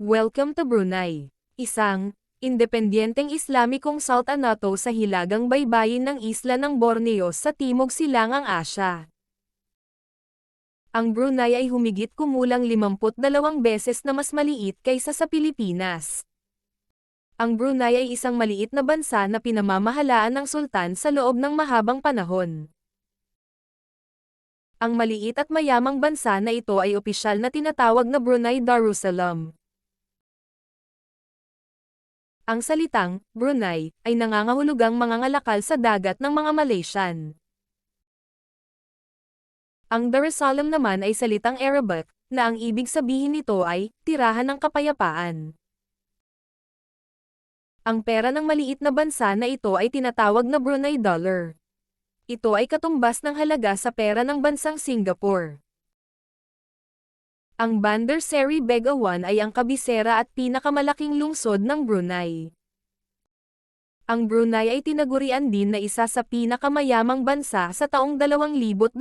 Welcome to Brunei, isang independyenteng Islamikong sultanato sa hilagang baybayin ng isla ng Borneo sa Timog Silangang Asya. Ang Brunei ay humigit kumulang 52 beses na mas maliit kaysa sa Pilipinas. Ang Brunei ay isang maliit na bansa na pinamamahalaan ng sultan sa loob ng mahabang panahon. Ang maliit at mayamang bansa na ito ay opisyal na tinatawag na Brunei Darussalam. Ang salitang Brunei ay nangangahulugang mangangalakal sa dagat ng mga Malaysian. Ang Darussalam naman ay salitang Arabic, na ang ibig sabihin nito ay tirahan ng kapayapaan. Ang pera ng maliit na bansa na ito ay tinatawag na Brunei dollar. Ito ay katumbas ng halaga sa pera ng bansang Singapore. Ang Bandar Seri Begawan ay ang kabisera at pinakamalaking lungsod ng Brunei. Ang Brunei ay tinagurian din na isa sa pinakamayamang bansa sa taong 2023.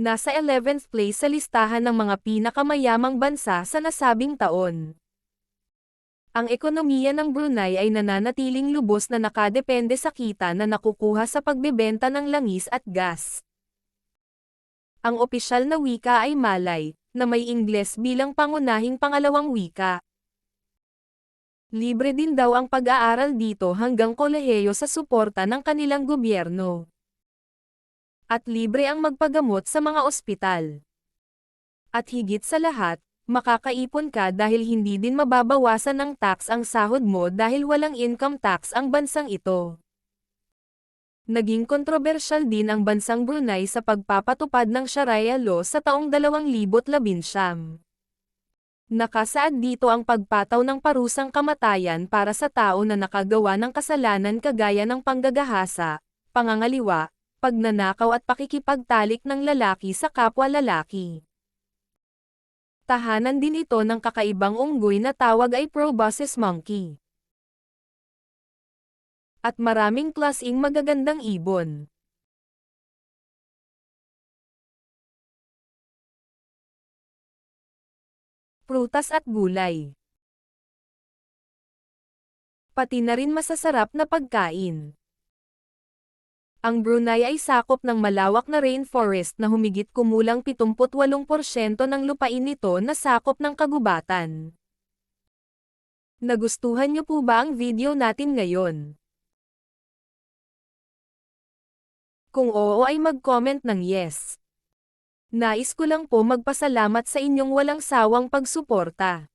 Nasa 11th place sa listahan ng mga pinakamayamang bansa sa nasabing taon. Ang ekonomiya ng Brunei ay nananatiling lubos na nakadepende sa kita na nakukuha sa pagbebenta ng langis at gas. Ang opisyal na wika ay Malay, na may Ingles bilang pangunahing pangalawang wika. Libre din daw ang pag-aaral dito hanggang kolehiyo sa suporta ng kanilang gobyerno. At libre ang magpagamot sa mga ospital. At higit sa lahat, makakaipon ka dahil hindi din mababawasan ng tax ang sahod mo dahil walang income tax ang bansang ito. Naging kontrobersyal din ang bansang Brunei sa pagpapatupad ng Sharia law sa taong 2019. Nakasaad dito ang pagpataw ng parusang kamatayan para sa tao na nakagawa ng kasalanan kagaya ng panggagahasa, pangangaliwa, pagnanakaw at pakikipagtalik ng lalaki sa kapwa lalaki. Tahanan din ito ng kakaibang unggoy na tawag ay proboscis monkey. At maraming klaseng magagandang ibon. Prutas at gulay. Pati na rin masasarap na pagkain. Ang Brunei ay sakop ng malawak na rainforest na humigit kumulang 78% ng lupain nito na sakop ng kagubatan. Nagustuhan niyo po ba ang video natin ngayon? Kung oo ay mag-comment ng yes. Nais ko lang po magpasalamat sa inyong walang sawang pagsuporta.